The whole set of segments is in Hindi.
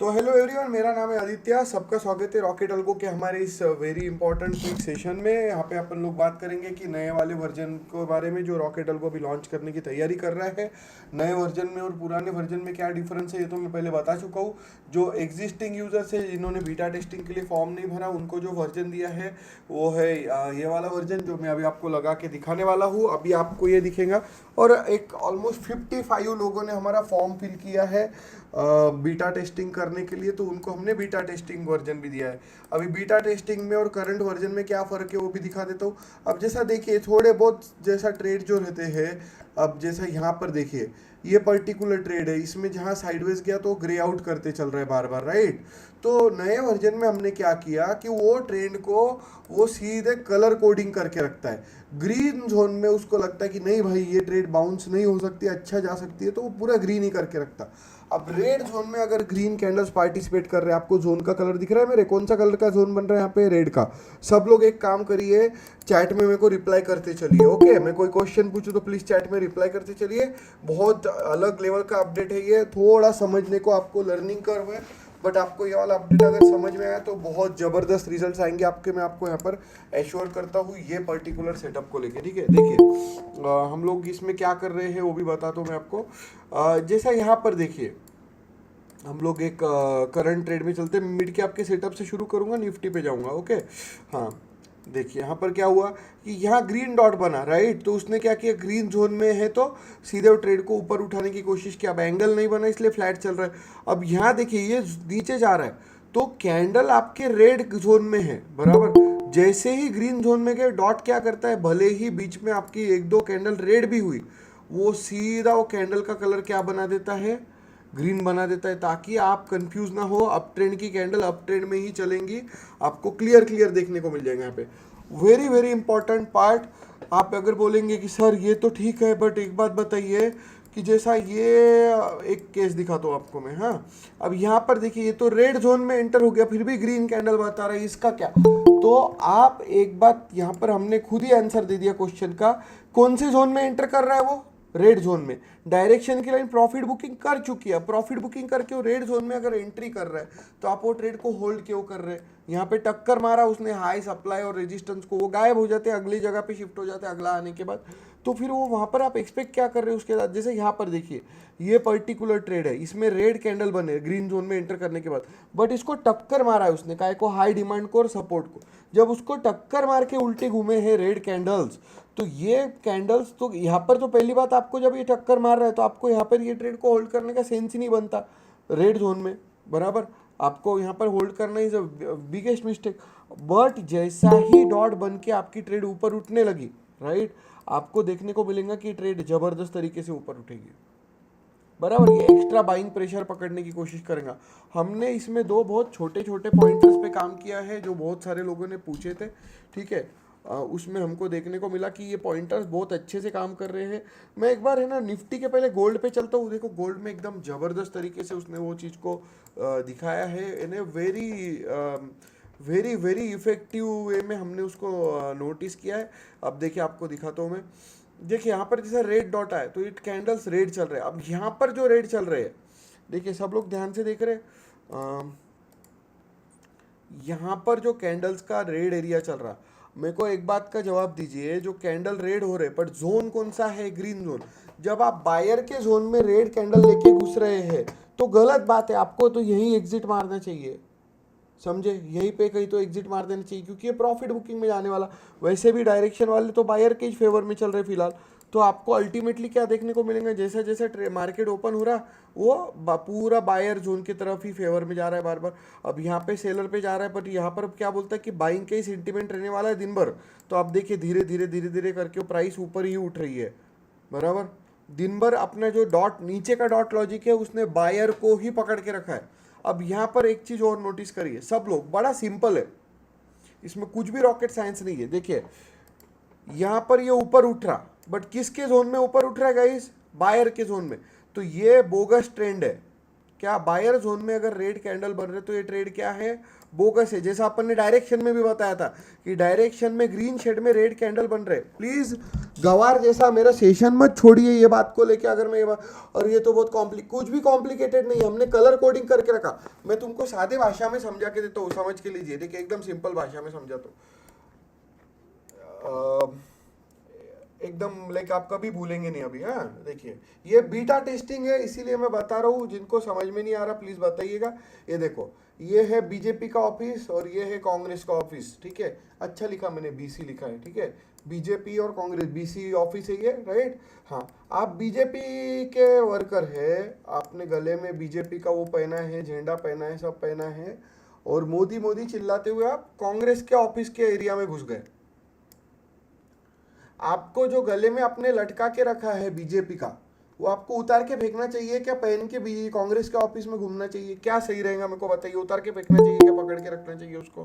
तो हेलो एवरीवन, मेरा नाम है आदित्य। सबका स्वागत है रॉकेट अल्गो के हमारे इस वेरी इंपॉर्टेंट क्विक सेशन में। यहाँ पे अपन लोग बात करेंगे कि नए वाले वर्जन के बारे में जो रॉकेट अल्गो अभी लॉन्च करने की तैयारी कर रहा है। नए वर्जन में और पुराने वर्जन में क्या डिफरेंस है ये तो मैं पहले बता चुका हूँ। जो एग्जिस्टिंग यूजर्स है जिन्होंने बीटा टेस्टिंग के लिए फॉर्म नहीं भरा, उनको जो वर्जन दिया है वो है ये वाला वर्जन जो मैं अभी आपको लगा के दिखाने वाला हूँ। अभी आपको ये दिखेगा। और एक ऑलमोस्ट 55 लोगों ने हमारा फॉर्म फिल किया है बीटा टेस्टिंग करने के लिए, तो उनको हमने बीटा टेस्टिंग वर्जन भी दिया है। अभी बीटा टेस्टिंग में और करंट वर्जन में क्या फ़र्क है वो भी दिखा देता हूँ। अब जैसा देखिए थोड़े बहुत जैसा ट्रेड जो रहते हैं, अब जैसा यहाँ पर देखिए ये पर्टिकुलर ट्रेड है, इसमें जहाँ साइडवेज गया तो ग्रे आउट करते चल रहा है बार बार, राइट। तो नए वर्जन में हमने क्या किया कि वो ट्रेंड को वो सीधे कलर कोडिंग करके रखता है। ग्रीन जोन में उसको लगता है कि नहीं भाई ये ट्रेड बाउंस नहीं हो सकती, अच्छा जा सकती है, तो वो पूरा ग्रीन ही करके रखता। अब रेड जोन में अगर ग्रीन कैंडल्स पार्टिसिपेट कर रहे हैं, आपको जोन का कलर दिख रहा है मेरे, कौन सा कलर का जोन बन रहा है यहाँ पे, रेड का। सब लोग एक काम करिए, चैट में मेरे को रिप्लाई करते चलिए, ओके। मैं कोई क्वेश्चन पूछूं तो प्लीज चैट में रिप्लाई करते चलिए। बहुत अलग लेवल का अपडेट है ये, थोड़ा समझने को आपको लर्निंग कर्व है, बट आपको ये वाला अपडेट अगर समझ में आया तो बहुत ज़बरदस्त रिजल्ट्स आएंगे आपके। मैं आपको यहाँ पर एश्योर करता हूँ ये पर्टिकुलर सेटअप को लेके, ठीक है। देखिए हम लोग इसमें क्या कर रहे हैं वो भी बताता हूँ मैं आपको। जैसा यहाँ पर देखिए हम लोग एक करंट ट्रेड में चलते हैं। मिड के आपके सेटअप से शुरू करूँगा, निफ्टी पे जाऊँगा, ओके। हाँ देखिए यहाँ पर क्या हुआ कि यहाँ ग्रीन डॉट बना, राइट। तो उसने क्या किया, ग्रीन जोन में है तो सीधे वो ट्रेड को ऊपर उठाने की कोशिश किया। अब एंगल नहीं बना इसलिए फ्लैट चल रहा है। अब यहाँ देखिए ये नीचे जा रहा है तो कैंडल आपके रेड जोन में है, बराबर। जैसे ही ग्रीन जोन में गए डॉट क्या करता है, भले ही बीच में आपकी एक दो कैंडल रेड भी हुई, वो सीधा वो कैंडल का कलर क्या बना देता है, ग्रीन बना देता है, ताकि आप कंफ्यूज ना हो। अप ट्रेंड की कैंडल अप ट्रेंड में ही चलेंगी, आपको क्लियर क्लियर देखने को मिल जाएगा यहाँ पे। Very very important part. आप अगर बोलेंगे कि सर ये तो ठीक है, बट एक बात बताइए कि जैसा ये एक केस दिखाता हूँ आपको मैं। हाँ अब यहाँ पर देखिए ये तो रेड जोन में एंटर हो गया, फिर भी ग्रीन कैंडल बता रहा है, इसका क्या। तो आप एक बात यहाँ पर हमने खुद ही आंसर दे दिया क्वेश्चन का, कौन से जोन में एंटर कर रहा है वो, रेड जोन में। डायरेक्शन की लाइन प्रॉफिट बुकिंग कर चुकी है, प्रॉफिट बुकिंग करके वो रेड जोन में अगर एंट्री कर रहा है तो आप वो ट्रेड को होल्ड क्यों कर रहे हैं। यहाँ पे टक्कर मारा उसने हाई सप्लाई और रेजिस्टेंस को, वो गायब हो जाते हैं, अगली जगह पे शिफ्ट हो जाते हैं अगला आने के बाद। तो फिर वो वहाँ पर आप एक्सपेक्ट क्या कर रहे हो उसके साथ। जैसे यहाँ पर देखिए ये पर्टिकुलर ट्रेड है, इसमें रेड कैंडल बने ग्रीन जोन में एंटर करने के बाद, बट इसको टक्कर मारा है उसने, काय को, हाई डिमांड को और सपोर्ट को। जब उसको टक्कर मार के उल्टे घूमे हैं रेड कैंडल्स, तो ये कैंडल्स तो यहाँ पर तो पहली बात, आपको जब ये टक्कर मार रहा है तो आपको यहाँ पर ये ट्रेड को होल्ड करने का सेंस ही नहीं बनता रेड जोन में, बराबर। आपको यहाँ पर होल्ड करना is a biggest mistake. But जैसा ही डॉट बन के आपकी ट्रेड ऊपर उठने लगी, राइट, आपको देखने को मिलेगा कि ट्रेड जबरदस्त तरीके से ऊपर उठेगी, बराबर। ये एक्स्ट्रा बाइंग प्रेशर पकड़ने की कोशिश करेगा। हमने इसमें दो बहुत छोटे छोटे पॉइंटर्स पे काम किया है जो बहुत सारे लोगों ने पूछे थे, ठीक है। उसमें हमको देखने को मिला कि ये पॉइंटर्स बहुत अच्छे से काम कर रहे हैं। मैं एक बार है ना निफ्टी के पहले गोल्ड पे चलता हूँ। देखो गोल्ड में एकदम ज़बरदस्त तरीके से उसने वो चीज़ को दिखाया है, इन्हें very very very effective way में हमने उसको नोटिस किया है। अब देखिए आपको दिखाता हूँ मैं। देखिए यहाँ पर जैसा रेड डॉट आया तो इट कैंडल्स रेड चल रहे हैं। अब यहाँ पर जो रेड चल रहे हैं, देखिए सब लोग ध्यान से देख रहे हैं, यहाँ पर जो कैंडल्स का रेड एरिया चल रहा, मेरे को एक बात का जवाब दीजिए, जो कैंडल रेड हो रहे पर जोन कौन सा है, ग्रीन जोन। जब आप बायर के जोन में रेड कैंडल लेके घुस रहे हैं तो गलत बात है, आपको तो यही एग्जिट मारना चाहिए, समझे। यहीं पे कहीं तो एग्जिट मार देना चाहिए, क्योंकि ये प्रॉफिट बुकिंग में जाने वाला। वैसे भी डायरेक्शन वाले तो बायर के फेवर में चल रहे फिलहाल। तो आपको अल्टीमेटली क्या देखने को मिलेगा, जैसा जैसा मार्केट ओपन हो रहा वो पूरा बायर जोन की तरफ ही फेवर में जा रहा है बार बार। अब यहाँ पे सेलर पे जा रहा है, बट यहाँ पर अब क्या बोलता है कि बाइंग का ही सेंटीमेंट रहने वाला है दिन भर। तो आप देखिए धीरे धीरे धीरे धीरे करके वो प्राइस ऊपर ही उठ रही है, बराबर। दिन भर अपना जो डॉट नीचे का डॉट लॉजिक है उसने बायर को ही पकड़ के रखा है। अब यहाँ पर एक चीज और नोटिस करिए सब लोग, बड़ा सिंपल है, इसमें कुछ भी रॉकेट साइंस नहीं है। देखिए यहाँ पर ये ऊपर उठ रहा, बट किसके जोन में ऊपर उठ रहा है गाइस, बायर के जोन में। तो ये बोगस ट्रेंड है, क्या बायर जोन में अगर रेड कैंडल बन रहे तो ये ट्रेड क्या है, बोगस है। जैसा अपन ने डायरेक्शन में भी बताया था कि डायरेक्शन में ग्रीन शेड में रेड कैंडल बन रहे। प्लीज गवार जैसा मेरा सेशन मत छोड़िए ये बात को लेके। अगर मैं ये बात, और ये तो बहुत कुछ भी कॉम्प्लिकेटेड नहीं, हमने कलर कोडिंग करके रखा। मैं तुमको सादे भाषा में समझा के देता हूँ, समझ के लीजिए। देखिए एकदम सिंपल भाषा में समझा तो एकदम लाइक आप कभी भूलेंगे नहीं अभी। हाँ देखिए ये बीटा टेस्टिंग है, इसीलिए मैं बता रहा हूँ। जिनको समझ में नहीं आ रहा प्लीज बताइएगा। ये देखो ये है बीजेपी का ऑफिस और ये है कांग्रेस का ऑफिस, ठीक है। अच्छा लिखा मैंने, बीसी लिखा है, ठीक है। बीजेपी और कांग्रेस, बीसी ऑफिस है ये, राइट। हाँ आप बीजेपी के वर्कर है, आपने गले में बीजेपी का वो पहना है, झंडा पहना है, सब पहना है, और मोदी मोदी चिल्लाते हुए आप कांग्रेस के ऑफिस के एरिया में घुस गए। आपको जो गले में अपने लटका के रखा है बीजेपी का, वो आपको उतार के फेंकना चाहिए क्या पहन के भी कांग्रेस के ऑफिस में घूमना चाहिए? क्या सही रहेगा मेरे को बताइए। उतार के फेंकना चाहिए क्या पकड़ के रखना चाहिए उसको?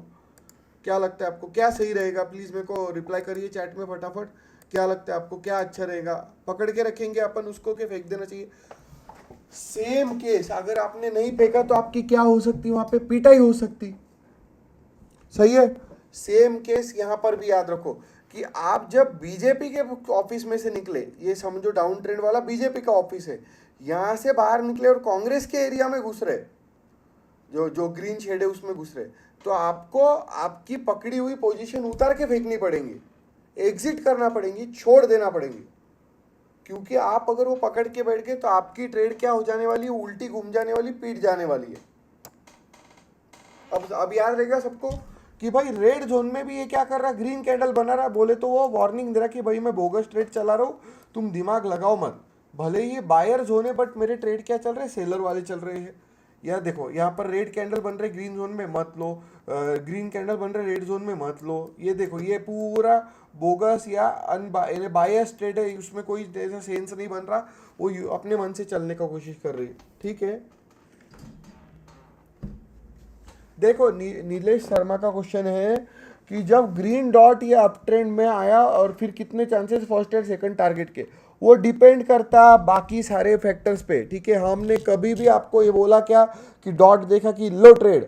क्या लगता है आपको क्या सही रहेगा? प्लीज मेरे को रिप्लाई करिए चैट में फटाफट। क्या लगता है आपको क्या अच्छा रहेगा? पकड़ के रखेंगे अपन उसको कि फेंक देना चाहिए? सेम केस अगर आपने नहीं फेंका तो आपकी क्या हो सकती, वहां पे पिटाई हो सकती। सही है। सेम केस यहां पर भी याद रखो कि आप जब बीजेपी के ऑफिस में से निकले, ये समझो डाउन ट्रेंड वाला बीजेपी का ऑफिस है, यहां से बाहर निकले और कांग्रेस के एरिया में घुस रहे, जो जो ग्रीन शेड है उसमें घुस रहे, तो आपको आपकी पकड़ी हुई पोजीशन उतार के फेंकनी पड़ेगी, एग्जिट करना पड़ेगी, छोड़ देना पड़ेगी। क्योंकि आप अगर वो पकड़ के बैठ गए तो आपकी ट्रेड क्या हो जाने वाली है, उल्टी घूम जाने वाली, पीट जाने वाली है। अब याद रहेगा सबको कि भाई रेड जोन में भी ये क्या कर रहा है, ग्रीन कैंडल बना रहा है, बोले तो वो वार्निंग दे रहा कि भाई मैं बोगस ट्रेड चला रहा हूँ, तुम दिमाग लगाओ मत। भले ही ये बायर जोन है बट मेरे ट्रेड क्या चल रहे हैं, सेलर वाले चल रहे हैं। यार देखो यहाँ पर रेड कैंडल बन रहे ग्रीन जोन में मत लो, ग्रीन कैंडल बन रहे रेड जोन में मत लो। ये देखो ये पूरा बोगस या बायस ट्रेड है, उसमें कोई ऐसा सेंस नहीं बन रहा, वो अपने मन से चलने का कोशिश कर रही है, ठीक है। देखो नीलेश शर्मा का क्वेश्चन है कि जब ग्रीन डॉट या अप ट्रेंड में आया और फिर कितने chances first and second target के, वो डिपेंड करता बाकी सारे फैक्टर्स पे, ठीक है। हमने कभी भी आपको ये बोला क्या कि डॉट देखा कि लो ट्रेड,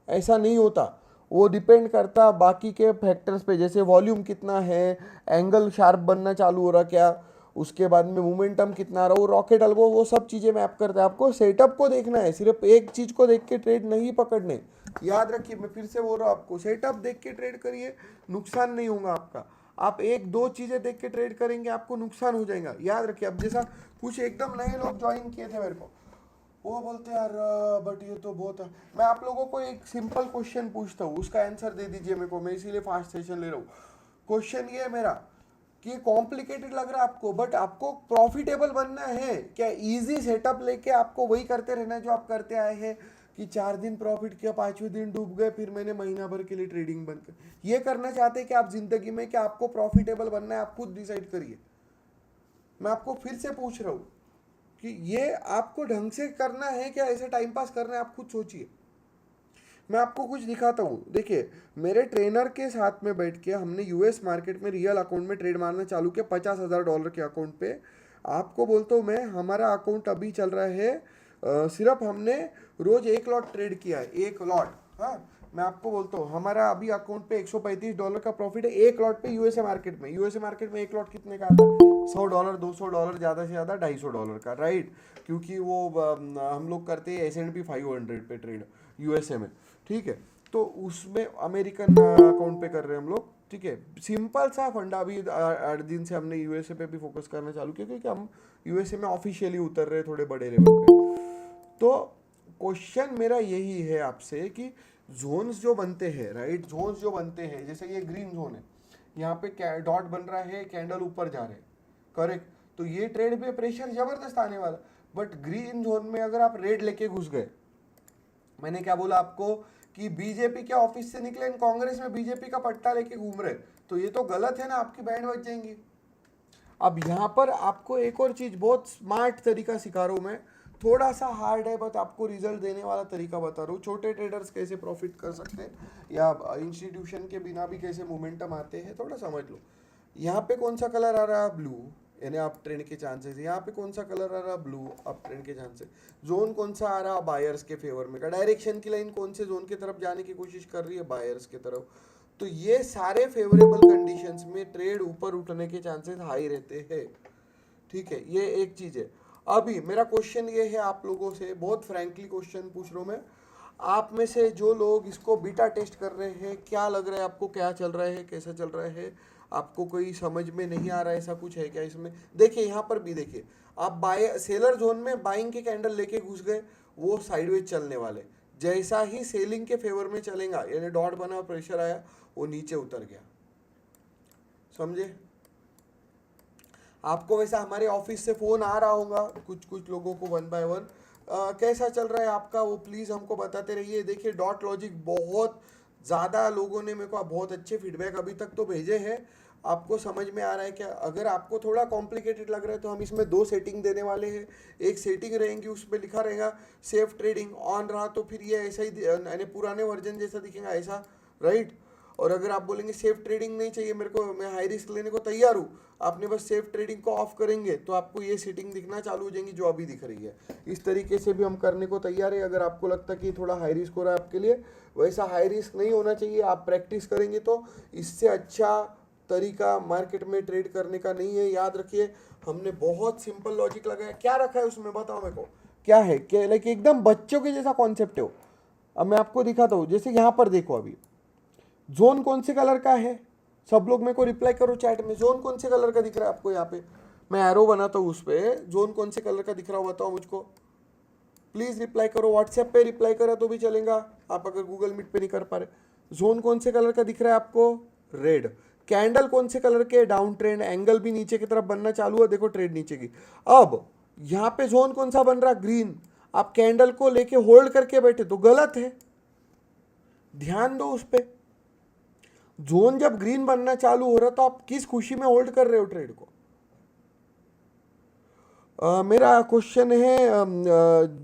ऐसा नहीं होता। वो डिपेंड करता बाकी के फैक्टर्स पे, जैसे वॉल्यूम कितना है, एंगल शार्प बनना चालू हो रहा क्या, उसके बाद में मोमेंटम कितना आ रहा, वो रॉकेट अल्गो, वो सब चीज़ें मैप करते हैं। आपको सेटअप को देखना है, सिर्फ एक चीज़ को देख के ट्रेड नहीं पकड़ने। याद रखिए, मैं फिर से बोल रहा हूँ आपको, सेटअप देख के ट्रेड करिए, नुकसान नहीं होगा आपका। आप एक दो चीज़ें देख के ट्रेड करेंगे आपको नुकसान हो जाएगा। याद रखिए, अब जैसा कुछ एकदम नए लोग ज्वाइन किए थे मेरे को, वो बोलते यार बट ये तो बहुत है। मैं आप लोगों को एक सिंपल क्वेश्चन पूछता हूँ, उसका आंसर दे दीजिए मेरे को, मैं इसीलिए फास्ट सेशन ले रहा हूँ। क्वेश्चन ये है मेरा कि कॉम्प्लिकेटेड लग रहा है आपको, बट आपको प्रॉफिटेबल बनना है क्या? इजी सेटअप लेके आपको वही करते रहना है जो आप करते आए हैं कि 4 दिन प्रॉफिट किया, 5वें दिन डूब गए, फिर मैंने महीना भर के लिए ट्रेडिंग बंद कर। ये करना चाहते हैं कि आप जिंदगी में, क्या आपको प्रॉफिटेबल बनना है? आप खुद डिसाइड करिए। मैं आपको फिर से पूछ रहा हूँ कि ये आपको ढंग से करना है क्या ऐसे टाइम पास करना है? आप खुद सोचिए। मैं आपको कुछ दिखाता हूँ। देखिए मेरे ट्रेनर के साथ में बैठ के हमने यूएस मार्केट में रियल अकाउंट में ट्रेड मारना चालू किया, $50,000 के अकाउंट पे। आपको बोलता हूँ मैं, हमारा अकाउंट अभी चल रहा है सिर्फ हमने रोज 1 लॉट ट्रेड किया है, 1 लॉट। हाँ मैं आपको बोलता हूँ हमारा अभी अकाउंट पे $135 का प्रॉफिट है 1 लॉट पे। यूएसए मार्केट में, यूएसए मार्केट में 1 लॉट कितने का आता है? $100, $200, ज़्यादा से ज़्यादा $250 का, राइट। क्योंकि वो हम लोग करते हैं S&P 500 पे ट्रेड यूएसए में, ठीक है। तो उसमें अमेरिकन अकाउंट पे कर रहे हैं हम लोग, ठीक है। सिंपल सा फंडा, अभी 8 दिन से हमने यूएसए पे भी फोकस करना चालू किया क्योंकि हम यूएसए में ऑफिशियली उतर रहे थोड़े बड़े लेवल पे। तो क्वेश्चन मेरा यही है आपसे कि जोन्स जो बनते हैं, राइट, जोन्स जो बनते हैं, जैसे ये ग्रीन जोन है, यहाँ पे डॉट बन रहा है, कैंडल ऊपर जा रहे हैं, करेक्ट। तो ये ट्रेड पे प्रेशर जबरदस्त आने वाला। बट ग्रीन जोन में अगर आप रेड लेके घुस गए, मैंने क्या बोला आपको कि बीजेपी के ऑफिस से निकले, कांग्रेस में बीजेपी का पट्टा लेके घूम रहे, तो ये तो गलत है ना, आपकी बैंड बच जाएंगी। अब यहाँ पर आपको एक और चीज, बहुत स्मार्ट तरीका सिखा रहा हूँ मैं, थोड़ा सा हार्ड है बट आपको रिजल्ट देने वाला तरीका बता रहा हूँ। छोटे ट्रेडर्स कैसे प्रॉफिट कर सकते हैं या इंस्टीट्यूशन के बिना भी कैसे मोमेंटम आते हैं, थोड़ा समझ लो। यहाँ पे कौन सा कलर आ रहा है? ब्लू। यानी अप ट्रेंड के चांसेस। यहाँ पे कौन सा कलर आ रहा, ब्लू, अप ट्रेंड के चांसेस। जोन कौन सा आ रहा, बायर्स के फेवर में का। डायरेक्शन की लाइन कौन से जोन की तरफ जाने की कोशिश कर रही है, बायर्स की तरफ। तो ये सारे फेवरेबल कंडीशंस में ट्रेड ऊपर उठने के चांसेस हाई रहते हैं। ठीक है, ये एक चीज है। अभी मेरा क्वेश्चन ये है आप लोगों से, बहुत फ्रैंकली क्वेश्चन पूछ रहा हूं मैं। आप में से जो लोग इसको बीटा टेस्ट कर रहे हैं, क्या लग रहा है आपको, क्या चल रहा है, कैसा चल रहा है, आपको कोई समझ में नहीं आ रहा है, ऐसा कुछ है क्या इसमें? देखिए यहाँ पर भी देखिए, आप बाय सेलर जोन में बाइंग के कैंडल लेके घुस गए, वो साइडवेज चलने वाले। जैसा ही सेलिंग के फेवर में चलेगा, यानी डॉट बना, प्रेशर आया, वो नीचे उतर गया। समझे? आपको वैसा हमारे ऑफिस से फोन आ रहा होगा कुछ कुछ लोगों को, वन बाय वन। कैसा चल रहा है आपका, वो प्लीज़ हमको बताते रहिए। देखिए डॉट लॉजिक बहुत ज़्यादा लोगों ने मेरे को बहुत अच्छे फीडबैक अभी तक तो भेजे हैं। आपको समझ में आ रहा है क्या? अगर आपको थोड़ा कॉम्प्लिकेटेड लग रहा है तो हम इसमें दो सेटिंग देने वाले हैं। एक सेटिंग रहेंगी, उस पर लिखा रहेगा सेफ ट्रेडिंग ऑन रहा तो फिर ये ऐसा ही यानी पुराने वर्जन जैसा दिखेगा, ऐसा, राइट। और अगर आप बोलेंगे सेफ ट्रेडिंग नहीं चाहिए मेरे को, मैं हाई रिस्क लेने को तैयार हूँ, आपने बस सेफ ट्रेडिंग को ऑफ करेंगे तो आपको ये सेटिंग दिखना चालू हो जाएंगी जो अभी दिख रही है। इस तरीके से भी हम करने को तैयार है। अगर आपको लगता है कि थोड़ा हाई रिस्क हो रहा है आपके लिए, वैसा हाई रिस्क नहीं होना चाहिए। आप प्रैक्टिस करेंगे तो इससे अच्छा तरीका मार्केट में ट्रेड करने का नहीं है। याद रखिए, हमने बहुत सिंपल लॉजिक लगाया। क्या रखा है उसमें, बताओ मेरे को क्या है, क्या लाइक एकदम बच्चों के जैसा कॉन्सेप्ट है। अब मैं आपको दिखाता हूँ, जैसे यहाँ पर देखो, अभी जोन कौन से कलर का है, सब लोग मेरे को रिप्लाई करो चैट में। जोन कौन से कलर का दिख रहा है आपको? यहाँ पे मैं एरो बनाता हूँ, उस पर जोन कौन से कलर का दिख रहा हो बताओ मुझको, प्लीज रिप्लाई करो। व्हाट्सएप पे रिप्लाई करा तो भी चलेगा, आप अगर गूगल मीट पे नहीं कर पा रहे। जोन कौन से कलर का दिख रहा है आपको? रेड। कैंडल कौन से कलर के? डाउन ट्रेंड, एंगल भी नीचे की तरफ बनना चालू है, देखो ट्रेड नीचे की। अब यहाँ पे जोन कौन सा बन रहा? ग्रीन। आप कैंडल को लेके होल्ड करके बैठे तो गलत है, ध्यान दो उस पर। जोन जब ग्रीन बनना चालू हो रहा तो आप किस खुशी में होल्ड कर रहे हो ट्रेड को? मेरा क्वेश्चन है,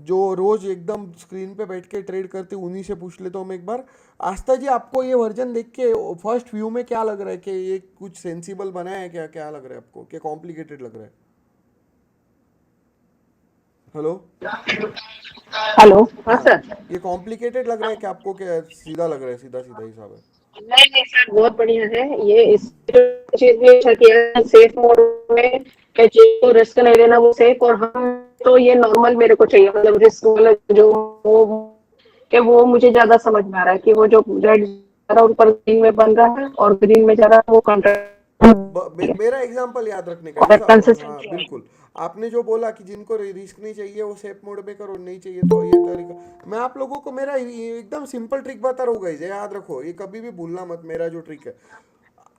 जो रोज एकदम स्क्रीन पे बैठ के ट्रेड करते उन्हीं से पूछ लेता हूँ मैं एक बार। आस्था जी, आपको ये वर्जन देख के फर्स्ट व्यू में क्या लग रहा है कि ये कुछ सेंसिबल बना है क्या? क्या लग रहा है आपको, क्या कॉम्प्लिकेटेड लग रहा है? हेलो। हेलो। हाँ हाँ, सर। ये कॉम्प्लिकेटेड लग रहा है क्या आपको, क्या सीधा लग रहा है, सीधा सीधा हिसाब है? नहीं नहीं सर, बहुत बढ़िया है ये। इस चीज भी अच्छा किया है, सेफ मोड में क्या चीज को रिस्क नहीं लेना, वो सेफ। और हम तो ये नॉर्मल मेरे को चाहिए, मतलब रिस्क वाला जो वो कि वो मुझे ज्यादा समझ में आ रहा है कि वो जो रेड जा रहा है ऊपर ग्रीन में बन रहा है और ग्रीन में जा रहा है वो कंट्रोल मेरा एग्जांपल याद रखने का और जैसा। हाँ कंसिस्टेंसी है। बिल्कुल, आपने जो बोला कि जिनको रिस्क नहीं चाहिए वो सेफ मोड में करो, नहीं चाहिए तो ये तरीका। मैं आप लोगों को मेरा एकदम सिंपल ट्रिक बता रहा हूँ गाइस, याद रखो, ये कभी भी भूलना मत। मेरा जो ट्रिक है,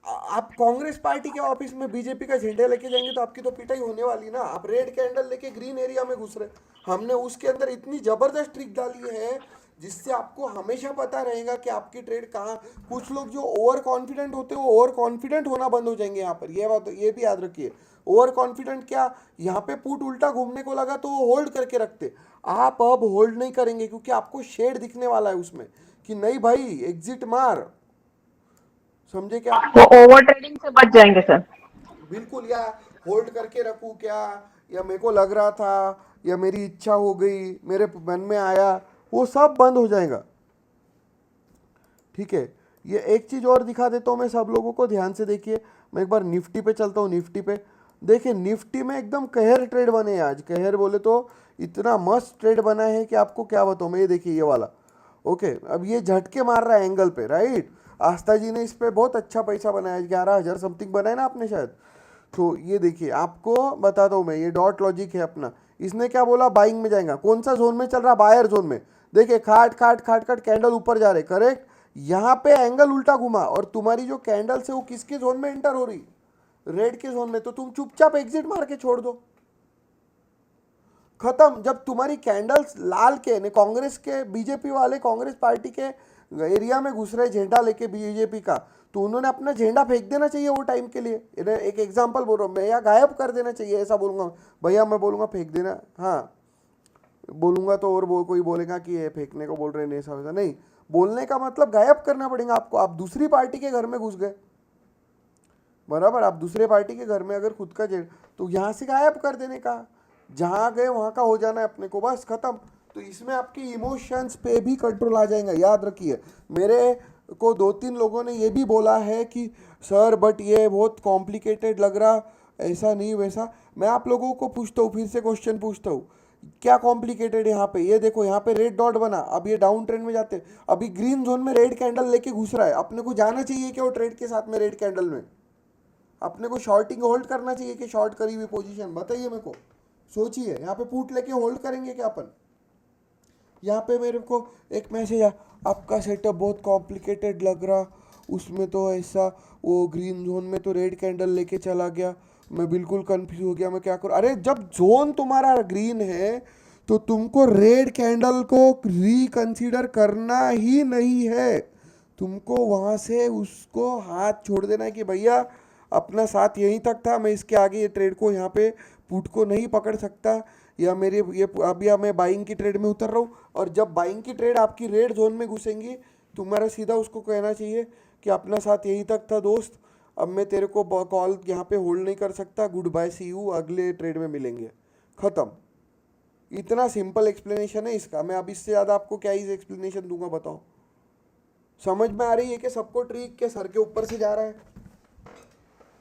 आप कांग्रेस पार्टी के ऑफिस में बीजेपी का झंडा लेके जाएंगे तो आपकी तो पिटाई होने वाली ना। आप रेड कैंडल लेके ग्रीन एरिया में घुस रहे, हमने उसके अंदर इतनी जबरदस्त ट्रिक डाली है जिससे आपको हमेशा पता रहेगा कि आपकी ट्रेड कहाँ। कुछ लोग जो ओवर कॉन्फिडेंट होते हैं वो ओवर कॉन्फिडेंट होना बंद हो जाएंगे यहाँ पर, ये बात ये भी याद रखिए। ओवर कॉन्फिडेंट क्या, यहाँ पे पुट उल्टा घूमने को लगा तो वो होल्ड करके रखते। आप अब होल्ड नहीं करेंगे क्योंकि आपको शेड दिखने वाला है उसमें कि नहीं भाई एग्जिट मार। समझे क्या? वो ओवर ट्रेडिंग से बच जाएंगे सर। बिल्कुल। या होल्ड करके रखूं क्या, या मेरे को लग रहा था, या मेरी इच्छा हो गई, मेरे मन में आया, वो सब बंद हो जाएगा। ठीक है, ये एक चीज और दिखा देता हूँ मैं सब लोगों को, ध्यान से देखिए। मैं एक बार निफ्टी पे चलता हूँ। निफ्टी पे देखिए, निफ्टी में एकदम कहर ट्रेड बने हैं आज। कहर बोले तो इतना मस्त ट्रेड बना है कि आपको क्या बताऊँ मैं। ये देखिए ये वाला, ओके। अब ये झटके मार रहा है एंगल पे, राइट। आस्था जी ने इस पे बहुत अच्छा पैसा बनाया, 11,000 समथिंग बनाया ना आपने शायद। तो ये देखिए, आपको बताता हूँ मैं, ये डॉट लॉजिक है अपना। इसने क्या बोला, बाइंग में जाएगा। कौन सा जोन में चल रहा? बायर जोन में। देखिए खाट खाट खाट खाट कैंडल ऊपर जा रहे, करेक्ट। यहाँ पे एंगल उल्टा घुमा और तुम्हारी जो कैंडल्स है वो किसके जोन में एंटर हो रही? रेड के जोन में। तो तुम चुपचाप एग्जिट मार के छोड़ दो, खत्म। जब तुम्हारी कैंडल्स लाल के ने, कांग्रेस के, बीजेपी वाले कांग्रेस पार्टी के एरिया में घुस रहे झंडा लेके बीजेपी का, तो उन्होंने अपना झंडा फेंक देना चाहिए वो टाइम के लिए। एक एग्जांपल बोल रहा हूँ मैं, या गायब कर देना चाहिए, ऐसा बोलूंगा भैया। मैं बोलूंगा फेंक देना, हाँ बोलूंगा तो, और कोई बोलेगा कि ये फेंकने को बोल रहे हैं, ऐसा वैसा नहीं। बोलने का मतलब गायब करना पड़ेगा आपको। आप दूसरी पार्टी के घर में घुस गए, बराबर। आप दूसरे पार्टी के घर में अगर खुद का तो यहाँ से गायब कर देने का, जहाँ गए वहाँ का हो जाना है अपने को, बस खत्म। तो इसमें आपकी इमोशंस पे भी कंट्रोल आ जाएगा, याद रखिए। मेरे को 2-3 लोगों ने ये भी बोला है कि सर बट ये बहुत कॉम्प्लिकेटेड लग रहा, ऐसा नहीं वैसा। मैं आप लोगों को पूछता हूँ, फिर से क्वेश्चन पूछता हूँ, क्या कॉम्प्लिकेटेड है यहाँ पे? ये देखो यहाँ पे रेड डॉट बना, अब ये डाउन ट्रेंड में जाते, अभी ग्रीन जोन में रेड कैंडल लेके घुस रहा है, अपने को जाना चाहिए क्या वो ट्रेड के साथ में रेड कैंडल में? अपने को शॉर्टिंग होल्ड करना चाहिए कि शॉर्ट करी हुई पोजीशन? बताइए मेरे को, सोचिए। यहाँ पे पुट लेके होल्ड करेंगे क्या अपन? यहाँ पे मेरे को एक मैसेज आया, आपका सेटअप बहुत कॉम्प्लिकेटेड लग रहा, उसमें तो ऐसा, वो ग्रीन जोन में तो रेड कैंडल लेके चला गया, मैं बिल्कुल कंफ्यूज हो गया, मैं क्या करूँ? अरे जब जोन तुम्हारा ग्रीन है तो तुमको रेड कैंडल को रिकंसीडर करना ही नहीं है, तुमको वहाँ से उसको हाथ छोड़ देना है कि भैया अपना साथ यहीं तक था, मैं इसके आगे ये ट्रेड को यहाँ पे पुट को नहीं पकड़ सकता, या मेरे ये अब या मैं बाइंग की ट्रेड में उतर रहा हूँ। और जब बाइंग की ट्रेड आपकी रेड जोन में घुसेंगी, तुम्हारा सीधा उसको कहना चाहिए कि अपना साथ यहीं तक था दोस्त, अब मैं तेरे को कॉल यहाँ पे होल्ड नहीं कर सकता, गुड बाय, सी यू, अगले ट्रेड में मिलेंगे, ख़त्म। इतना सिंपल एक्सप्लेनेशन है इसका, मैं अब इससे ज़्यादा आपको क्या ही एक्सप्लेनेशन दूंगा, बताओ? समझ में आ रही है कि सबको ट्रिक के सर के ऊपर से जा रहा है?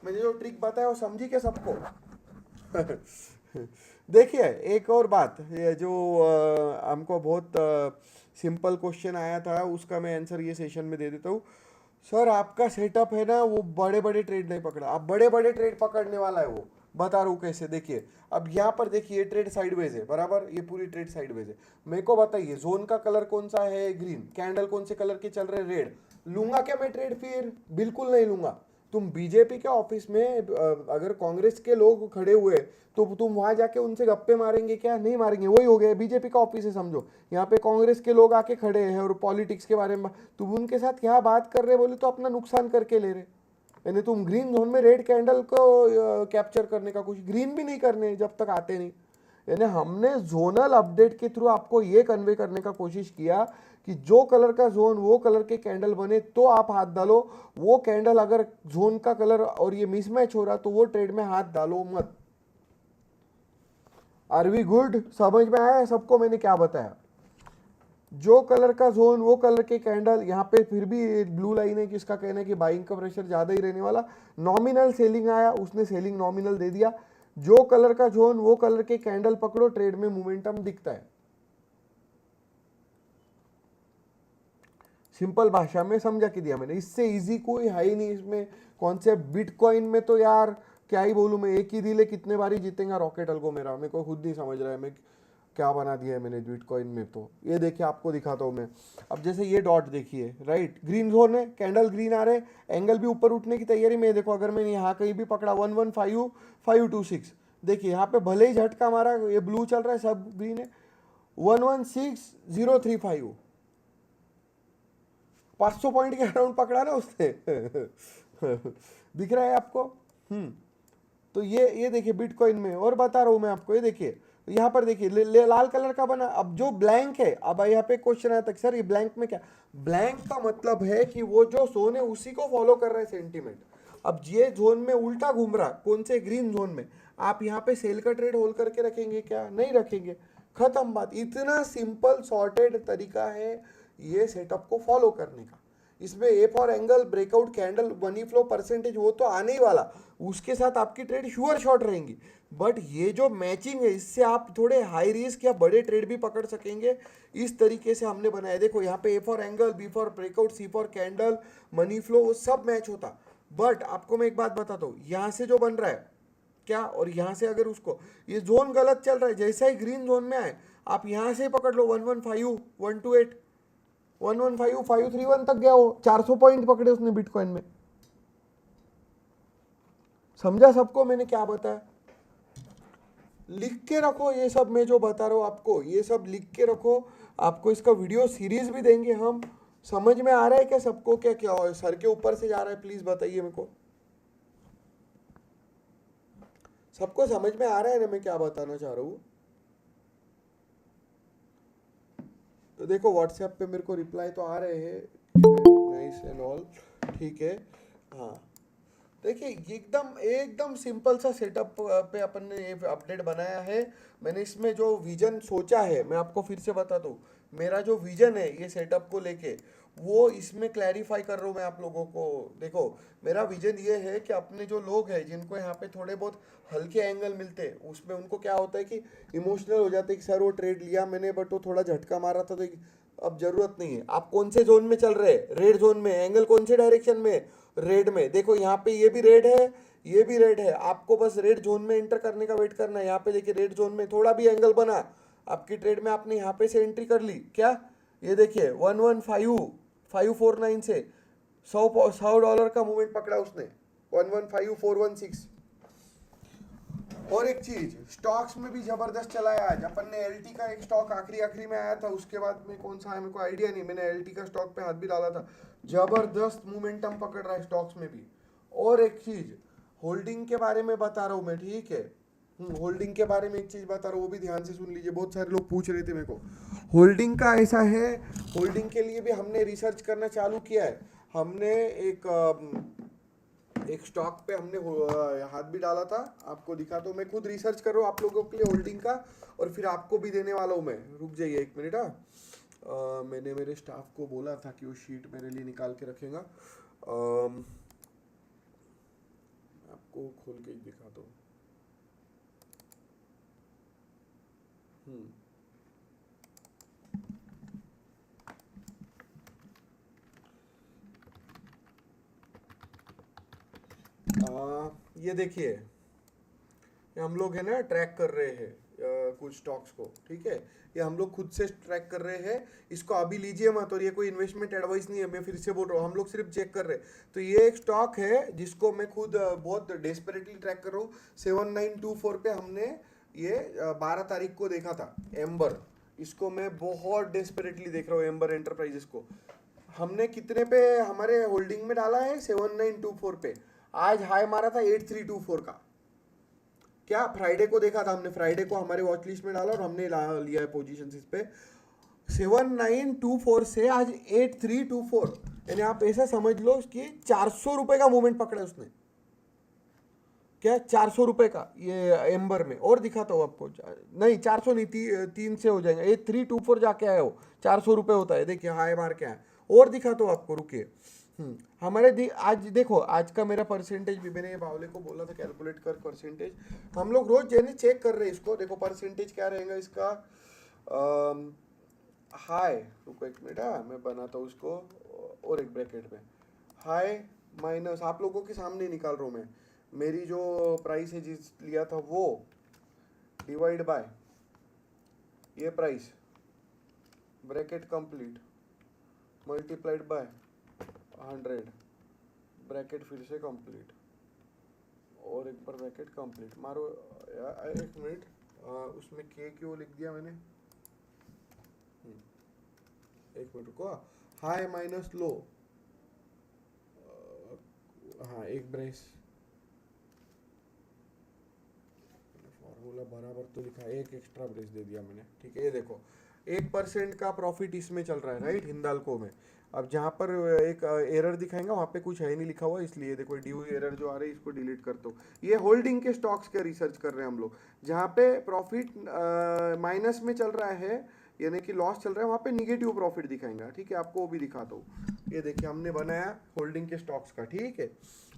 मैंने जो ट्रिक बताया वो समझी क्या सबको? देखिए एक और बात, ये जो हमको बहुत सिंपल क्वेश्चन आया था, उसका मैं आंसर ये सेशन में दे देता हूँ। सर आपका सेटअप है ना वो बड़े बड़े ट्रेड नहीं पकड़ा, अब बड़े बड़े ट्रेड पकड़ने वाला है वो, बता रहा हूँ कैसे। देखिए अब यहाँ पर देखिए, ये ट्रेड साइडवेज है बराबर, ये पूरी ट्रेड साइडवेज है। मेरे को बताइए जोन का कलर कौन सा है? ग्रीन। कैंडल कौन से कलर के चल रहे? रेड। लूंगा क्या मैं ट्रेड? फिर बिल्कुल नहीं लूंगा। तुम बीजेपी के ऑफिस में अगर कांग्रेस के लोग खड़े हुए तो तुम वहां जाके उनसे गप्पे मारेंगे क्या? नहीं मारेंगे। वही हो गया, बीजेपी का ऑफिस है समझो, यहाँ पे कांग्रेस के लोग आके खड़े हैं और पॉलिटिक्स के बारे में तुम उनके साथ क्या बात कर रहे बोले तो अपना नुकसान करके ले रहे। यानी तुम ग्रीन जोन में रेड कैंडल को कैप्चर करने का कुछ, ग्रीन भी नहीं करने जब तक आते नहीं। यानी हमने जोनल अपडेट के थ्रू आपको ये कन्वे करने का कोशिश किया कि जो कलर का जोन वो कलर के कैंडल बने तो आप हाथ डालो, वो कैंडल अगर जोन का कलर और ये मिसमैच हो रहा तो वो ट्रेड में हाथ डालो मत। Are we good? समझ में आया सबको मैंने क्या बताया? जो कलर का जोन वो कलर के कैंडल, यहाँ पे फिर भी ब्लू लाइन है किसका कहना है कि बाइंग का प्रेशर ज्यादा ही रहने वाला, नॉमिनल सेलिंग आया, उसने सेलिंग नॉमिनल दे दिया। जो कलर का जोन वो कलर के कैंडल पकड़ो, ट्रेड में मोमेंटम दिखता है। सिंपल भाषा में समझा के दिया मैंने, इससे इजी कोई है ही नहीं इसमें कॉन्सेप्ट। बिटकॉइन में तो यार क्या ही बोलूं मैं, एक ही दिल है, कितने बार ही जीतेगा रॉकेट अल्गो मेरा, मेरे को खुद नहीं समझ रहा है मैं क्या बना दिया है मैंने बिटकॉइन में। तो ये देखिए आपको दिखाता हूँ मैं। अब जैसे ये डॉट देखिए, राइट, ग्रीन जोन है, कैंडल ग्रीन आ रहे, एंगल भी ऊपर उठने की तैयारी में। देखो अगर मैंने यहाँ कहीं भी पकड़ा 115526, देखिए यहाँ पे भले ही झटका मारा, ये ब्लू चल रहा है, सब ग्रीन है, 116035, 500 पॉइंट के अराउंड पकड़ा ना उसने। दिख रहा है आपको? तो ये देखिए बिटकॉइन में, और बता रहा हूं मैं आपको, ये देखिए यहाँ पर देखिए लाल कलर का बना। अब जो ब्लैंक है, अब यहाँ पे क्वेश्चन आया था सर ये ब्लैंक में क्या? ब्लैंक का मतलब है कि वो जो जोन है उसी को फॉलो कर रहा है सेंटीमेंट। अब ये जोन में उल्टा घूम रहा, कौन से? ग्रीन जोन में। आप यहाँ पे सेल का ट्रेड होल्ड करके रखेंगे क्या? नहीं रखेंगे, खत्म बात। इतना सिंपल सॉर्टेड तरीका है ये सेटअप को फॉलो करने का। इसमें ए for angle, breakout candle, money flow percentage वो तो आने ही वाला, उसके साथ आपकी ट्रेड श्योर शॉट रहेंगी। बट ये जो मैचिंग है इससे आप थोड़े हाई रिस्क या बड़े ट्रेड भी पकड़ सकेंगे, इस तरीके से हमने बनाया। देखो यहाँ पे A for angle, B for breakout, C for candle, money flow, वो सब मैच होता। बट आपको मैं एक बात बताता हूँ, यहाँ से जो बन रहा है क्या, और यहाँ से अगर उसको, ये जोन गलत चल रहा है, जैसा ही ग्रीन जोन में आए आप यहाँ से पकड़ लो 115128, 115531 तक गया, वो 400 पॉइंट पकड़े उसने बिटकॉइन में। समझा सबको मैंने क्या बताया? लिख के रखो ये सब, मैं जो बता रहा हूँ आपको ये सब लिख के रखो। आपको इसका वीडियो सीरीज भी देंगे हम। समझ में आ रहा है क्या सबको? क्या क्या हो, सर के ऊपर से जा रहा है? प्लीज बताइए मेरे को, सबको समझ में आ रहा है ना मैं क्या बताना चाह रहा हूँ? तो देखो व्हाट्सएप पे मेरे को रिप्लाई तो आ रहे हैं, नाइस एंड ऑल, ठीक है। हाँ देखिए ये एकदम एकदम सिंपल सा सेटअप पे अपन ने ये अपडेट बनाया है। मैंने इसमें जो विजन सोचा है मैं आपको फिर से बता दूं। मेरा जो विजन है ये सेटअप को लेके वो इसमें क्लैरिफाई कर रहा हूँ मैं आप लोगों को। देखो मेरा विजन ये है कि अपने जो लोग हैं जिनको यहाँ पे थोड़े बहुत हल्के एंगल मिलते हैं उसमें उनको क्या होता है कि इमोशनल हो जाते हैं कि सर वो ट्रेड लिया मैंने बट वो थोड़ा झटका मारा था तो अब जरूरत नहीं है। आप कौन से जोन में चल रहे हैं? रेड जोन में। एंगल कौन से डायरेक्शन में? रेड में। देखो यहाँ पे ये भी रेड है, ये भी रेड है। आपको बस रेड जोन में एंटर करने का वेट करना है। यहाँ पे देखिए रेड जोन में थोड़ा भी एंगल बना आपकी ट्रेड में, आपने यहाँ पे से एंट्री कर ली क्या? ये देखिए 115,549 से 100 का मूवमेंट पकड़ा उसने। 115,416। और एक चीज स्टॉक्स में भी जबरदस्त चला है आज। अपन ने एलटी का एक स्टॉक आखिरी आखिरी में आया था, उसके बाद में कौन सा है मेरे को आइडिया नहीं, मैंने एलटी का स्टॉक पे हाथ भी डाला था। जबरदस्त मोमेंटम पकड़ रहा है स्टॉक्स में भी। और एक चीज होल्डिंग के बारे में बता रहा हूँ मैं, ठीक है? होल्डिंग के बारे में एक चीज बता रहा हूँ, वो भी ध्यान से सुन लीजिए। बहुत सारे लोग पूछ रहे थे मेरे को होल्डिंग का। ऐसा है, होल्डिंग के लिए भी हमने रिसर्च करना चालू किया है। हमने एक स्टॉक पे हमने हाथ भी डाला था, आपको दिखा तो। मैं खुद रिसर्च कर रहा हूँ आप लोगों के लिए होल्डिंग का, और फिर आपको भी देने वाला हूँ मैं। रुक जाइए एक मिनट। मैंने मेरे स्टाफ को बोला था कि वो शीट मेरे लिए निकाल के रखेगा। आपको खोल के दिखा दो। ये देखिए, ये हम लोग है ना ट्रैक कर रहे हैं कुछ स्टॉक्स को, ठीक है? ये हम लोग खुद से ट्रैक कर रहे हैं। इसको अभी लीजिए मत, और ये कोई इन्वेस्टमेंट एडवाइस नहीं है, मैं फिर से बोल रहा हूँ। हम लोग सिर्फ चेक कर रहे हैं। तो ये एक स्टॉक है जिसको मैं खुद बहुत डेस्परेटली ट्रैक कर रहा हूँ। 7924 पे हमने ये 12 तारीख को देखा था एम्बर। इसको मैं बहुत डेस्परेटली देख रहा हूँ एम्बर एंटरप्राइजेस को। हमने कितने पे हमारे होल्डिंग में डाला है? 7924 पे। आज हाई मारा था 8324 का। क्या फ्राइडे को देखा था हमने? फ्राइडे को हमारे वॉच लिस्ट में डाला और हमने लिया है पोजीशन इस पे। 7924 से आज 8324, यानी आप ऐसा समझ लो कि 400 रुपए का मूवमेंट पकड़ा उसने। क्या 400 रुपए का ये एम्बर में? और दिखाता हूँ आपको। नहीं 400 नहीं, 3 से हो जाएगा। 8324 जाके आया हो, 400 रुपए होता है। देखिए हाई मार के आया। और दिखाता हूँ आपको, रुकिए। हमारे आज देखो, आज का मेरा परसेंटेज भी मैंने ये बावले को बोला था कैलकुलेट कर परसेंटेज। हम लोग रोज यानी चेक कर रहे हैं इसको। देखो परसेंटेज क्या रहेगा इसका। हाई, रुको एक मिनट, मैं बनाता हूँ उसको और एक ब्रैकेट में। हाई माइनस, आप लोगों के सामने निकाल रहा हूँ मैं। मेरी जो प्राइस है जिस लिया था वो, डिवाइड बाय ये price, bracket complete, multiplied by 100, bracket फिर से कंप्लीट, और एक बार ब्रैकेट कंप्लीट मारो। यार एक मिनट, उसमें के क्यों लिख दिया मैंने? एक मिनट रुको। हाई माइनस लो, हाँ एक ब्रेस, फॉर्मूला बराबर तो लिखा है, एक एक्स्ट्रा ब्रेस दे दिया मैंने, ठीक है? ये देखो 1% का प्रॉफिट इसमें चल रहा है, राइट, हिंदाल्को में। अब जहाँ पर एक एरर दिखाएगा वहाँ पे कुछ है नहीं लिखा हुआ, इसलिए देखो ड्यू एरर जो आ रही है इसको डिलीट करता हूँ। ये होल्डिंग के स्टॉक्स के रिसर्च कर रहे हैं हम लोग। जहाँ पे प्रॉफिट माइनस में चल रहा है, यानी कि लॉस चल रहा है, वहाँ पे निगेटिव प्रॉफिट दिखाएगा, ठीक है? आपको वो भी दिखाता हूँ। ये देखिए हमने बनाया होल्डिंग के स्टॉक्स का, ठीक है?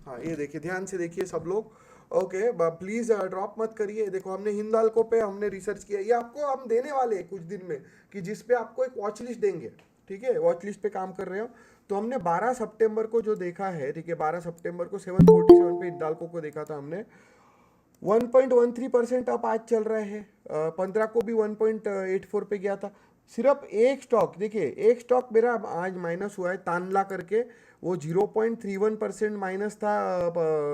हाँ ये देखिए, ध्यान से देखिए सब लोग, ओके? प्लीज ड्रॉप मत करिए। देखो हमने हिंदाल्को पे हमने रिसर्च किया। ये आपको हम देने वाले हैं कुछ दिन में, कि जिस पे आपको एक वॉच लिस्ट देंगे, ठीक है? वॉच लिस्ट पे काम कर रहे हो। तो हमने 12 सितंबर को जो देखा है, ठीक है, 12 सितंबर को 747 पे हिंदाल्को को देखा था हमने। 1.13% अप आज चल रहा है। 15 को भी 1.84 पे गया था। सिर्फ एक स्टॉक, देखिए एक स्टॉक मेरा आज माइनस हुआ है, तानला करके। वो 0.31% माइनस था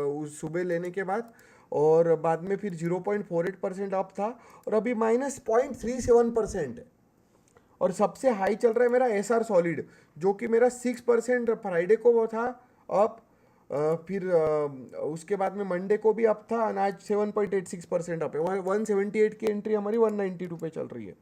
उस सुबह लेने के बाद, और बाद में फिर 0.48% अप था, और अभी माइनस 0.37% है। और सबसे हाई चल रहा है मेरा एसआर सॉलिड, जो कि मेरा 6% फ्राइडे को वो था अप, फिर उसके बाद में मंडे को भी अप था, आज 7.86% अप है। 178 की एंट्री हमारी 192 पे चल रही है,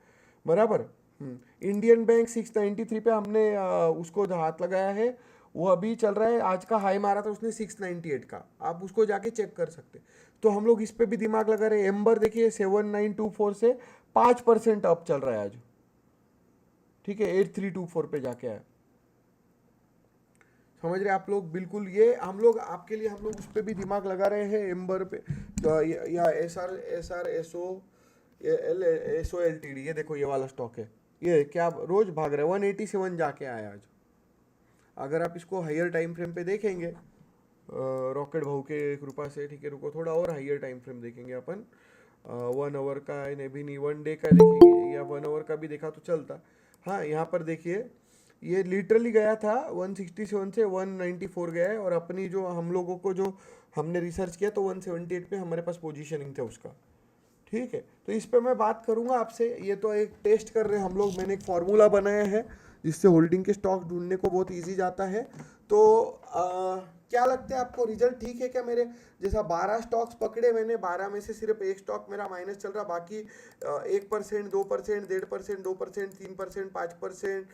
बराबर। इंडियन बैंक 693 पे हमने उसको हाथ लगाया है, वो अभी चल रहा है, आज का हाई मारा था उसने 698 का, आप उसको जाके चेक कर सकते। तो हम लोग इस पे भी दिमाग लगा रहे हैं। एम्बर देखिए 7924 से 5% अप चल रहा है आज, ठीक है, 8324 पे जाके आया। समझ रहे आप लोग, बिल्कुल ये हम लोग आपके लिए हम लोग उस पर भी दिमाग लगा रहे हैं एम्बर पे। तो या S O L T D, ये देखो ये वाला स्टॉक है, ये क्या रोज भाग रहा है, 187 जाके आया आज। अगर आप इसको हायर टाइम फ्रेम पे देखेंगे रॉकेट भाऊ के कृपा से, ठीक है, रुको थोड़ा और हायर टाइम फ्रेम देखेंगे अपन, 1 आवर का नहीं भी नहीं, 1 डे का देखेंगे या 1 आवर का भी देखा तो चलता। हाँ यहाँ पर देखिए ये लिटरली गया था 167 से 194 गया है, और अपनी जो हम लोगों को जो हमने रिसर्च किया तो 178 पे हमारे पास पोजीशनिंग था उसका, ठीक है। तो इस पे मैं बात करूंगा आपसे, ये तो एक टेस्ट कर रहे हैं हम लोग, मैंने एक फार्मूला बनाया है जिससे होल्डिंग के स्टॉक ढूंढने को बहुत इजी जाता है। तो क्या लगता है आपको, रिजल्ट ठीक है क्या मेरे? जैसा 12 स्टॉक्स पकड़े मैंने, 12 में से सिर्फ एक स्टॉक मेरा माइनस चल रहा, बाकी 1%, 2%, 1.5%, 2%, 3%, 5%,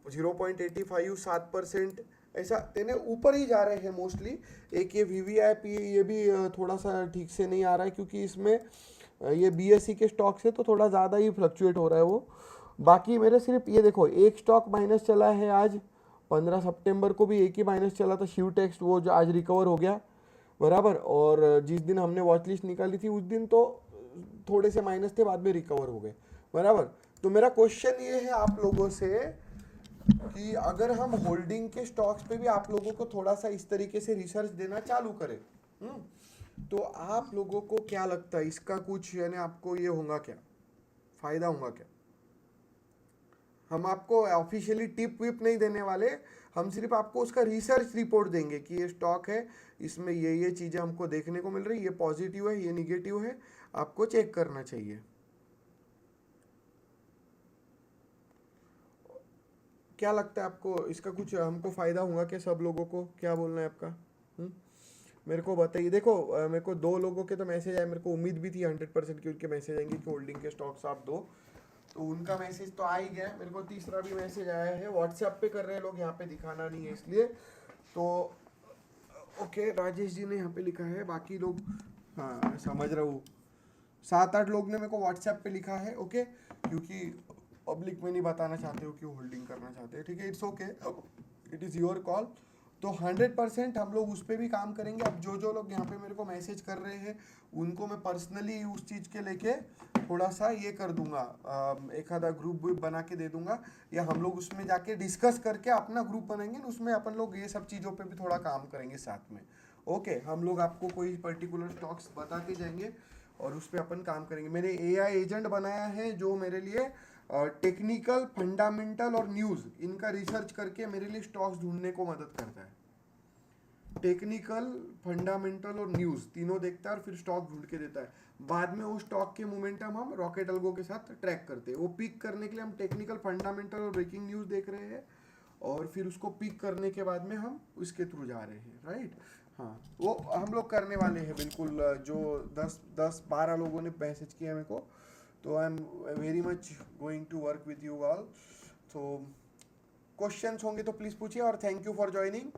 0.85, 7%, ऐसा तेने ऊपर ही जा रहे हैं मोस्टली। एक ये VVIP ये भी थोड़ा सा ठीक से नहीं आ रहा है, क्योंकि इसमें ये BSE के स्टॉक से तो थोड़ा ज़्यादा ही फ्लक्चुएट हो रहा है वो। बाकी मेरे सिर्फ ये देखो एक स्टॉक माइनस चला है आज, 15 सितंबर को भी एक ही माइनस चला था, शिव टेक्स्ट, वो जो आज रिकवर हो गया बराबर। और जिस दिन हमने वॉच लिस्ट निकाली थी उस दिन तो थोड़े से माइनस थे, बाद में रिकवर हो गए बराबर। तो मेरा क्वेश्चन ये है आप लोगों से कि अगर हम होल्डिंग के स्टॉक्स पे भी आप लोगों को थोड़ा सा इस तरीके से रिसर्च देना चालू करें, तो आप लोगों को क्या लगता है इसका कुछ यानी आपको ये होगा क्या, फायदा होगा क्या? हम आपको ऑफिशियली टिप विप नहीं देने वाले, हम सिर्फ आपको उसका रिसर्च रिपोर्ट देंगे कि ये स्टॉक है, इसमें ये चीज़ें हमको देखने को मिल रही, ये पॉजिटिव है, ये निगेटिव है, आपको चेक करना चाहिए। क्या लगता है आपको इसका कुछ हमको फ़ायदा होगा क्या, सब लोगों को? क्या बोलना है आपका? मेरे को बताइए। देखो मेरे को 2 लोगों के तो मैसेज आए, मेरे को उम्मीद भी थी 100% कि उनके मैसेज आएंगे कि होल्डिंग के स्टॉक्स आप दो, तो उनका मैसेज तो आ ही गया। मेरे को तीसरा भी मैसेज आया है, व्हाट्सएप पे कर रहे हैं लोग, यहाँ पे दिखाना नहीं है इसलिए। तो ओके, राजेश जी ने यहाँ पे लिखा है, बाकी लोग हाँ समझ रहा हूँ, 7-8 लोग ने मेरे को व्हाट्सएप पे लिखा है, ओके, क्योंकि पब्लिक में नहीं बताना चाहते हो कि होल्डिंग करना चाहते हैं, ठीक है, it's okay, it is your call. तो 100% हम लोग उस पर भी काम करेंगे। अब जो लोग यहाँ पे मेरे को मैसेज कर रहे हैं उनको मैं पर्सनली उस चीज़ के लेके थोड़ा सा ये कर दूंगा, एक आधा ग्रुप बना के दे दूंगा, या हम लोग उसमें जाके डिस्कस करके अपना ग्रुप बनाएंगे, उसमें अपन लोग ये सब चीज़ों पे भी थोड़ा काम करेंगे साथ में। ओके, हम लोग आपको कोई पर्टिकुलर स्टॉक्स बताते जाएंगे और उस पर अपन काम करेंगे। मैंने AI एजेंट बनाया है जो मेरे लिए टेक्निकल, फंडामेंटल और न्यूज़ इनका रिसर्च करके मेरे लिए स्टॉक्स ढूंढने को मदद करता है। टेक्निकल, फंडामेंटल और न्यूज़ तीनों देखता है और फिर स्टॉक ढूंढ के देता है। बाद में वो स्टॉक के मोमेंटम हम रॉकेट अल्गो के साथ ट्रैक करते हैं। वो पिक करने के लिए हम टेक्निकल, फंडामेंटल और ब्रेकिंग न्यूज़ देख रहे हैं, और फिर उसको पिक करने के बाद में हम उसके थ्रू जा रहे हैं, राइट। हाँ, वो हम लोग करने वाले हैं बिल्कुल। जो 10-12 लोगों ने मैसेज किया मेरे को, तो I am very much going to work with you all. तो क्वेश्चंस होंगे तो प्लीज़ पूछिए, और थैंक यू फॉर ज्वाइनिंग।